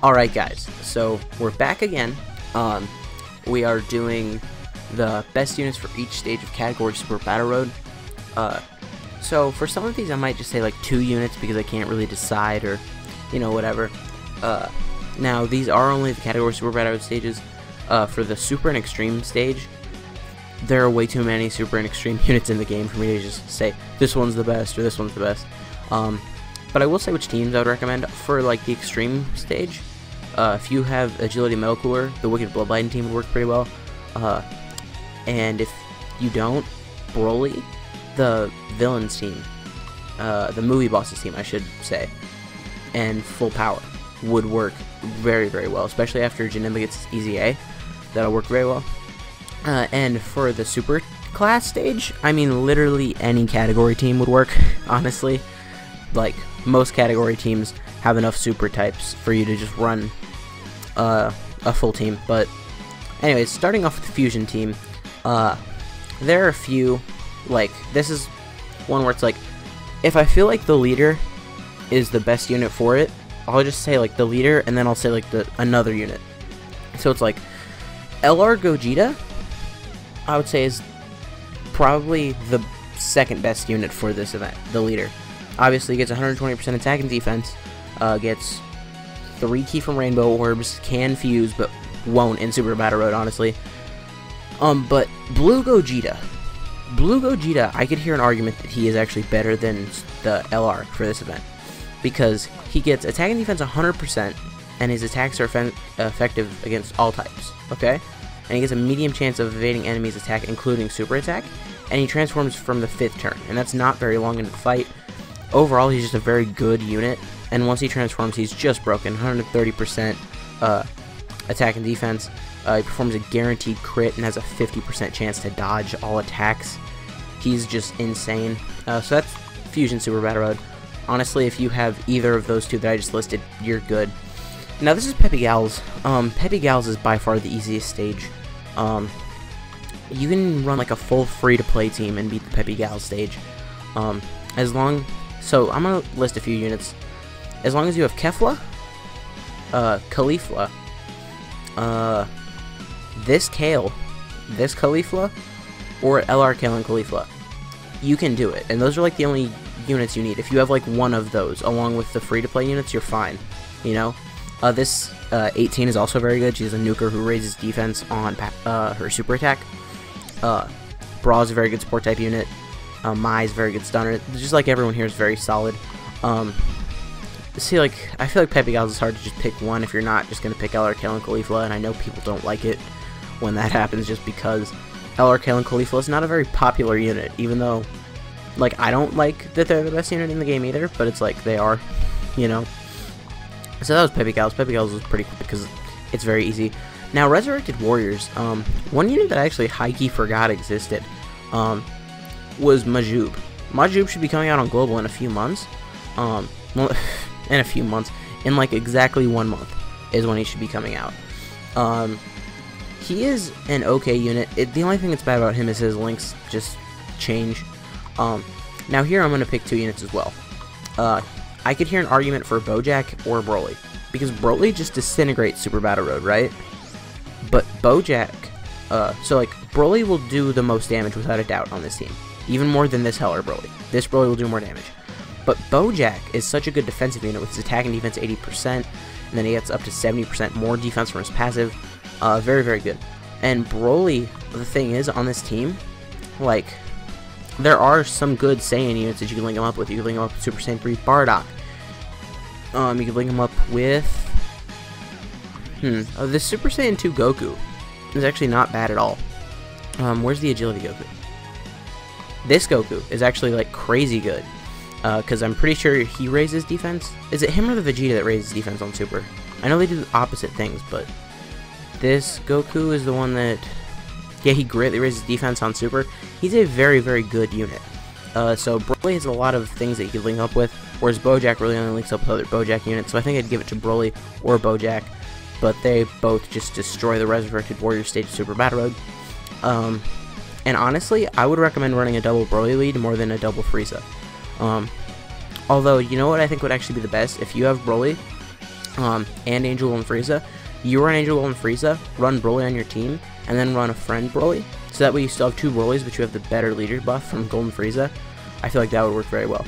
Alright guys, so we're back again. We are doing the best units for each stage of Category Super Battle Road. So for some of these I might just say like 2 units because I can't really decide, or you know, whatever. Now these are only the Category Super Battle Road stages. For the Super and Extreme stage, there are way too many Super and Extreme units in the game for me to just say this one's the best or this one's the best. But I will say which teams I would recommend. For like the Extreme stage, if you have Agility Metal Cooler, the Wicked Bloodline team would work pretty well. And if you don't, Broly, the Villains team, the Movie Bosses team, I should say, and Full Power would work very, very well, especially after Janemba gets his Easy A. That'll work very well. And for the Super class stage, I mean, literally any category team would work, honestly. Like, most category teams have enough super types for you to just run a full team. But anyways, starting off with the Fusion team, there are a few, like, this is one where it's like, if I feel like the leader is the best unit for it, I'll just say like the leader, and then I'll say like another unit. So it's like LR Gogeta, I would say, is probably the second best unit for this event, the leader. Obviously gets 120% attack and defense, gets 3 key from Rainbow Orbs, can fuse, but won't in Super Battle Road, honestly. But Blue Gogeta, I could hear an argument that he is actually better than the LR for this event, because he gets attack and defense 100%, and his attacks are effective against all types, okay? And he gets a medium chance of evading enemies' attack, including super attack, and he transforms from the 5th turn, and that's not very long into the fight. Overall, he's just a very good unit, and once he transforms, he's just broken. 130% attack and defense. He performs a guaranteed crit and has a 50% chance to dodge all attacks. He's just insane. So that's Fusion Super Battle Road. Honestly, if you have either of those two that I just listed, you're good. Now this is Peppy Gals. Peppy Gals is by far the easiest stage. You can run like a full free-to-play team and beat the Peppy Gals stage. So I'm gonna list a few units. As long as you have Kefla, Caulifla, this Kale, this Caulifla, or LR Kale and Caulifla, you can do it. And those are like the only units you need. If you have like one of those along with the free-to-play units, you're fine, you know. This 18 is also very good. She's a nuker who raises defense on her super attack. Bra is a very good support type unit. Mai is a very good stunner. Just like everyone here is very solid. See, like, I feel like Peppy Gals is hard to just pick one if you're not just gonna pick LR Kale and Caulifla, and I know people don't like it when that happens, just because LR Kale and Caulifla is not a very popular unit, even though, like, I don't like that they're the best unit in the game either, but it's like they are, you know. So that was Peppy Gals. Peppy Gals was pretty cool because it's very easy. Now, Resurrected Warriors, one unit that I actually high-key forgot existed, was Majub. Majub should be coming out on Global in a few months. Well, in a few months. In like exactly 1 month is when he should be coming out. He is an okay unit. The only thing that's bad about him is his links just change. Now here I'm going to pick 2 units as well. I could hear an argument for Bojack or Broly, because Broly just disintegrates Super Battle Road, right? But Bojack, so like Broly will do the most damage without a doubt on this team, even more than this Heller Broly. This Broly will do more damage. But Bojack is such a good defensive unit with his attack and defense 80%, and then he gets up to 70% more defense from his passive. Very, very good. And Broly, the thing is, on this team, like, there are some good Saiyan units that you can link him up with. You can link him up with Super Saiyan 3 Bardock. You can link him up with the Super Saiyan 2 Goku is actually not bad at all. Where's the Agility Goku? This Goku is actually like crazy good, because I'm pretty sure he raises defense. Is it him or the Vegeta that raises defense on Super? I know they do opposite things, but this Goku is the one that, yeah, he greatly raises defense on Super. He's a very, very good unit. So Broly has a lot of things that you can link up with, whereas Bojack really only links up with other Bojack units. So I think I'd give it to Broly or Bojack, but they both just destroy the Resurrected Warrior stage of Super Battle Road. And honestly, I would recommend running a double Broly lead more than a double Frieza. Although, you know what I think would actually be the best? If you have Broly, and Angel Will and Frieza, you run Angel Will and Frieza, run Broly on your team, and then run a friend Broly. So that way you still have 2 Brolys, but you have the better leader buff from Golden Frieza. I feel like that would work very well.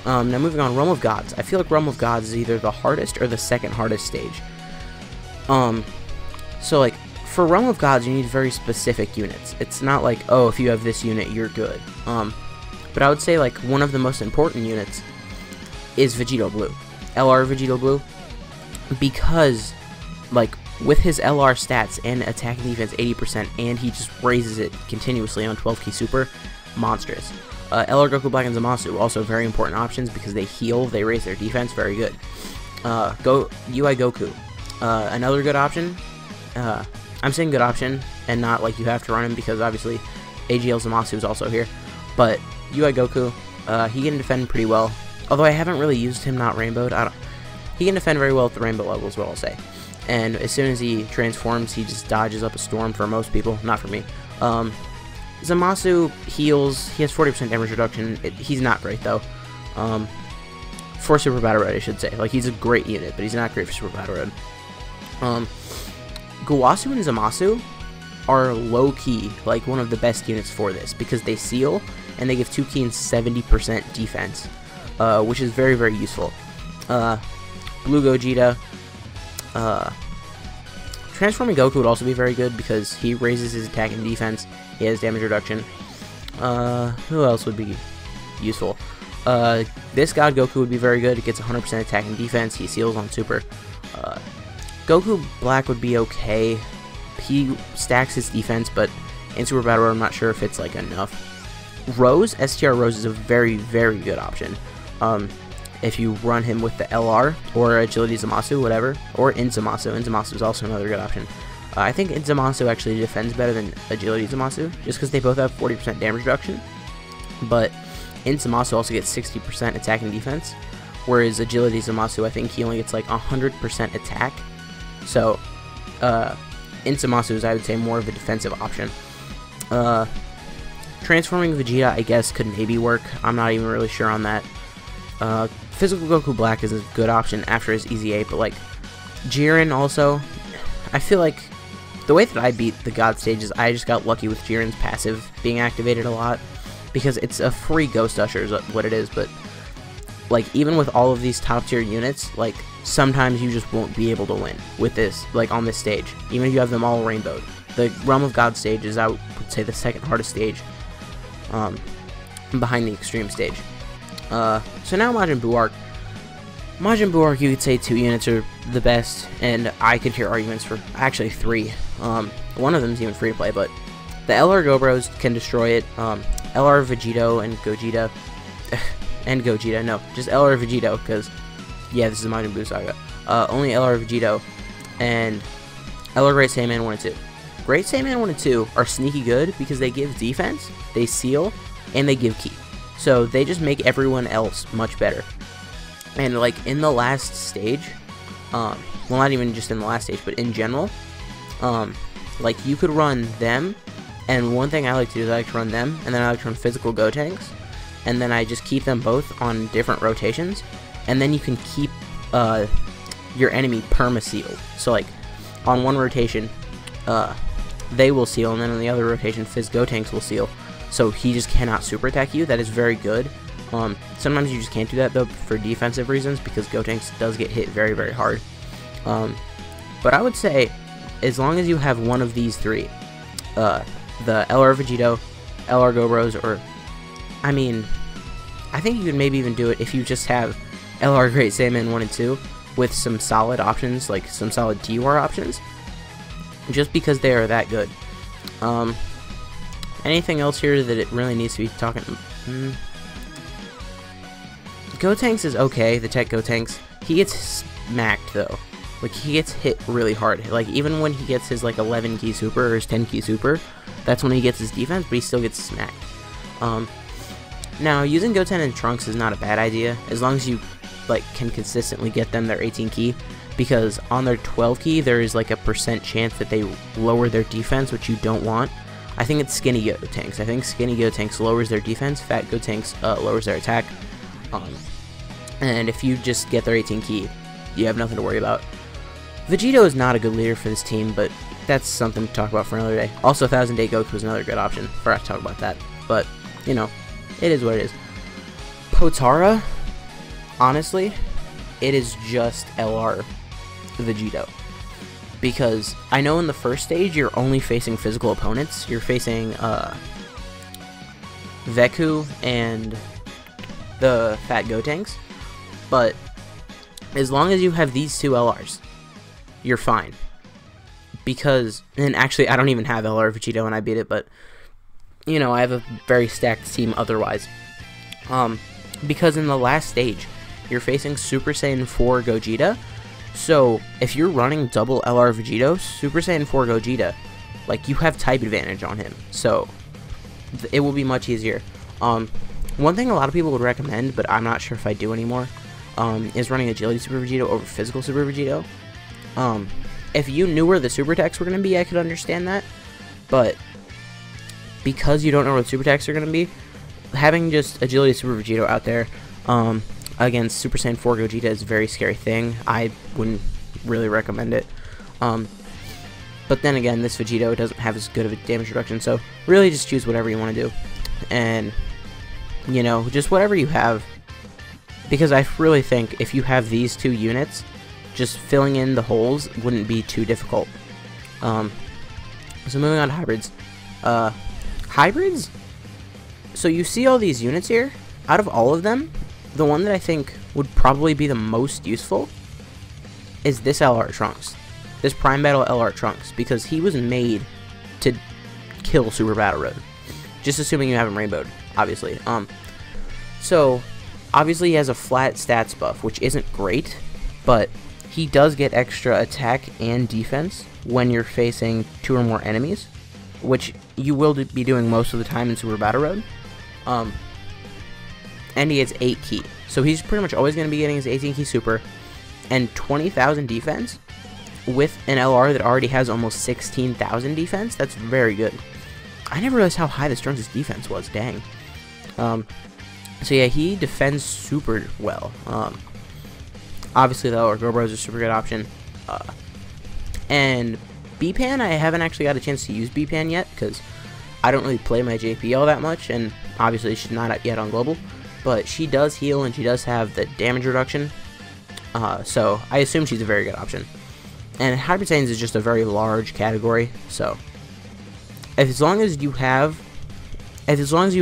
Now moving on, Realm of Gods. I feel like Realm of Gods is either the hardest or the second hardest stage. So like, for Realm of Gods, you need very specific units. It's not like, oh, if you have this unit, you're good. But I would say, like, one of the most important units is Vegito Blue. LR Vegito Blue. Because, like, with his LR stats and attack and defense 80%, and he just raises it continuously on 12 key super, monstrous. LR Goku Black and Zamasu, also very important options because they heal, they raise their defense, very good. UI Goku, another good option. I'm saying good option, and not like you have to run him because obviously AGL Zamasu is also here. But UI Goku, he can defend pretty well. Although I haven't really used him not rainbowed. He can defend very well at the rainbow level as well, I'll say. And as soon as he transforms, he just dodges up a storm for most people, not for me. Zamasu heals, he has 40% damage reduction. He's not great though. For Super Battle Road, I should say. Like, he's a great unit, but he's not great for Super Battle Road. Guwasu and Zamasu are low-key, like, one of the best units for this, because they seal, and they give 2 key and 70% defense, which is very, very useful. Blue Gogeta, transforming Goku would also be very good, because he raises his attack and defense, he has damage reduction. Who else would be useful? This God Goku would be very good, it gets 100% attack and defense, he seals on Super. Goku Black would be okay. He stacks his defense, but in Super Battle Road, I'm not sure if it's like enough. Rose, STR Rose is a very, very good option. If you run him with the LR or Agility Zamasu, whatever, or Inzamasu. Inzamasu is also another good option. I think Inzamasu actually defends better than Agility Zamasu, just because they both have 40% damage reduction. But Inzamasu also gets 60% attack and defense, whereas Agility Zamasu, I think he only gets like 100% attack. So, Inzamasu is, I would say, more of a defensive option. Transforming Vegeta, I guess, could maybe work. I'm not even really sure on that. Physical Goku Black is a good option after his Easy 8, but, like, Jiren also, I feel like the way that I beat the God stages, I just got lucky with Jiren's passive being activated a lot, because it's a free Ghost Usher is what it is, but, like, even with all of these top tier units, like, sometimes you just won't be able to win with this, like, on this stage, even if you have them all rainbowed. The Realm of God stage is, I would say, the second hardest stage, behind the Extreme stage. So now Majin Buu Arc. Majin Buu Arc, you could say 2 units are the best, and I could hear arguments for actually 3. One of them is even free to play, but the LR Gobros can destroy it. LR Vegito and Gogeta, and Gogeta, no, just LR Vegito, because, yeah, this is a Majin Buu saga. Only LR Vegito, and LR Great Saiyaman 1 and 2. Great Saiyaman 1 and 2 are sneaky good, because they give defense, they seal, and they give ki. So they just make everyone else much better. And, like, in the last stage, well, not even just in the last stage, but in general, like, you could run them, and one thing I like to do is I like to run them, and then I like to run physical Gotenks, and then I just keep them both on different rotations, and then you can keep your enemy perma-sealed. So, like, on one rotation, they will seal, and then on the other rotation, Fizz Gotenks will seal. So he just cannot super attack you. That is very good. Sometimes you just can't do that, though, for defensive reasons, because Gotenks does get hit very, very hard. But I would say, as long as you have one of these 3, the LR Vegito, LR Gobros, or, I mean, I think you could maybe even do it if you just have LR Great Saiyaman 1 and 2 with some solid options, like some solid T-War options, just because they are that good. Anything else here that it really needs to be talking? Gotenks is okay, the Tech Gotenks. He gets smacked, though. Like, he gets hit really hard. Like, even when he gets his, like, 11 key super or his 10 key super, that's when he gets his defense, but he still gets smacked. Now, using Goten and Trunks is not a bad idea, as long as you, like, can consistently get them their 18 key, because on their 12 key, there is, like, a % chance that they lower their defense, which you don't want. I think it's Skinny Gotenks. I think Skinny Gotenks lowers their defense, Fat Gotenks lowers their attack. And if you just get their 18 key, you have nothing to worry about. Vegito is not a good leader for this team, but that's something to talk about for another day. Also, 1000 Day Goku is another good option. Forgot to talk about that, but you know, it is what it is. Potara, honestly, it is just LR Vegito. Because I know in the first stage you're only facing physical opponents. You're facing Veku and the Fat Gotenks. But as long as you have these two LRs, you're fine. Because, and actually I don't even have LR Vegito when I beat it, but you know, I have a very stacked team otherwise. Because in the last stage, you're facing Super Saiyan 4 Gogeta. So, if you're running double LR Vegito, Super Saiyan 4 Gogeta, like, you have type advantage on him. So, it will be much easier. One thing a lot of people would recommend, but I'm not sure if I do anymore, is running Agility Super Vegito over Physical Super Vegito. If you knew where the Super Attacks were going to be, I could understand that. But, because you don't know where the Super Attacks are going to be, having just Agility Super Vegito out there, against Super Saiyan 4 Gogeta is a very scary thing. I wouldn't really recommend it. But then again, this Vegito doesn't have as good of a damage reduction, so really just choose whatever you want to do. And, you know, just whatever you have. Because I really think if you have these two units, just filling in the holes wouldn't be too difficult. So moving on to hybrids. Hybrids? So you see all these units here? Out of all of them, the one that I think would probably be the most useful is this LR Trunks. This Prime Battle LR Trunks, because he was made to kill Super Battle Road. Just assuming you have him rainbowed, obviously. So, obviously he has a flat stats buff, which isn't great, but he does get extra attack and defense when you're facing 2 or more enemies, which you will be doing most of the time in Super Battle Road. And he gets 8 key. So he's pretty much always going to be getting his 18 key super and 20,000 defense with an LR that already has almost 16,000 defense. That's very good. I never realized how high this Trunks' defense was. Dang. So yeah, he defends super well. Obviously, the LR Gobro is a super good option. And B-Pan, I haven't actually got a chance to use B-Pan yet because I don't really play my JP all that much, and obviously she's not yet on Global. But she does heal, and she does have the damage reduction, so I assume she's a very good option. And Hybrid Saiyans is just a very large category, so as long as you have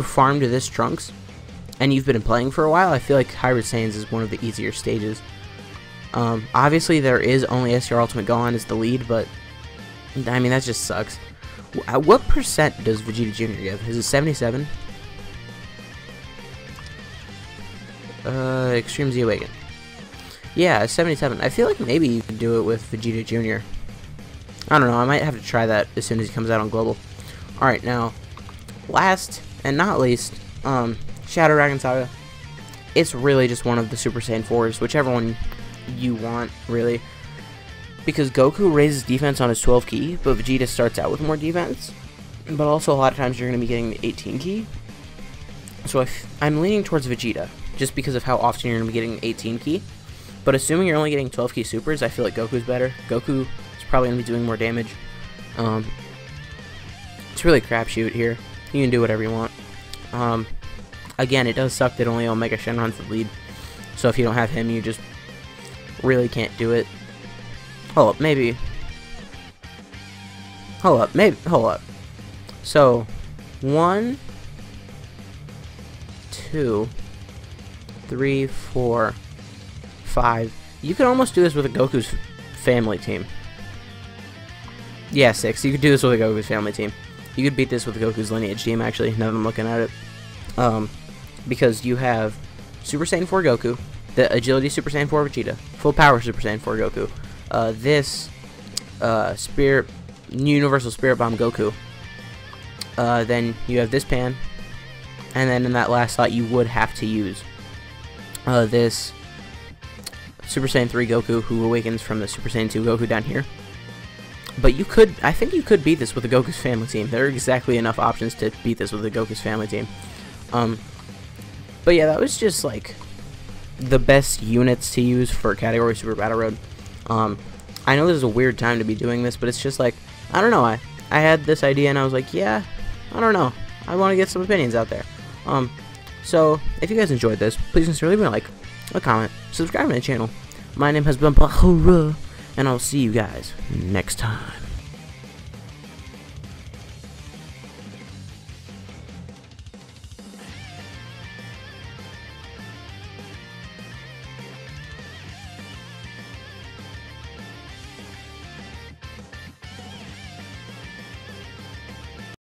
farmed this Trunks, and you've been playing for a while, I feel like Hybrid Saiyans is one of the easier stages. Obviously there is only SR Ultimate Gohan as the lead, but I mean that just sucks. What percent does Vegeta Jr. give? Is it 77? Extreme Z Awaken. Yeah, 77. I feel like maybe you could do it with Vegeta Jr. I don't know, I might have to try that as soon as he comes out on Global. Alright, now, last and not least, Shadow Dragon Saga. It's really just one of the Super Saiyan 4s, whichever one you want, really. Because Goku raises defense on his 12 key, but Vegeta starts out with more defense. But also, a lot of times you're going to be getting the 18 key. So I'm leaning towards Vegeta, just because of how often you're going to be getting 18 key. But assuming you're only getting 12 key supers, I feel like Goku's better. Goku is probably going to be doing more damage. It's really a crapshoot here. You can do whatever you want. Again, it does suck that only Omega Shenron's the lead. So if you don't have him, you just really can't do it. Hold up, maybe. Hold up. So, 1, 2, 3, 4, 5. You could almost do this with a Goku's family team. Yeah, 6. You could do this with a Goku's family team. You could beat this with a Goku's lineage team, actually, now that I'm looking at it. Because you have Super Saiyan 4 Goku, the Agility Super Saiyan 4 Vegeta, Full Power Super Saiyan 4 Goku, this Universal Spirit Bomb Goku. Then you have this Pan, and then in that last slot you would have to use this Super Saiyan 3 Goku, who awakens from the Super Saiyan 2 Goku down here. But you could, I think you could beat this with a Goku's family team. There are exactly enough options to beat this with a Goku's family team. But yeah, that was just like the best units to use for category Super Battle Road. I know this is a weird time to be doing this, but it's just like, I don't know, I had this idea and I was like, yeah, I don't know, I want to get some opinions out there. So if you guys enjoyed this, please consider leaving a like, a comment, subscribe to the channel. My name has been Bahura, and I'll see you guys next time.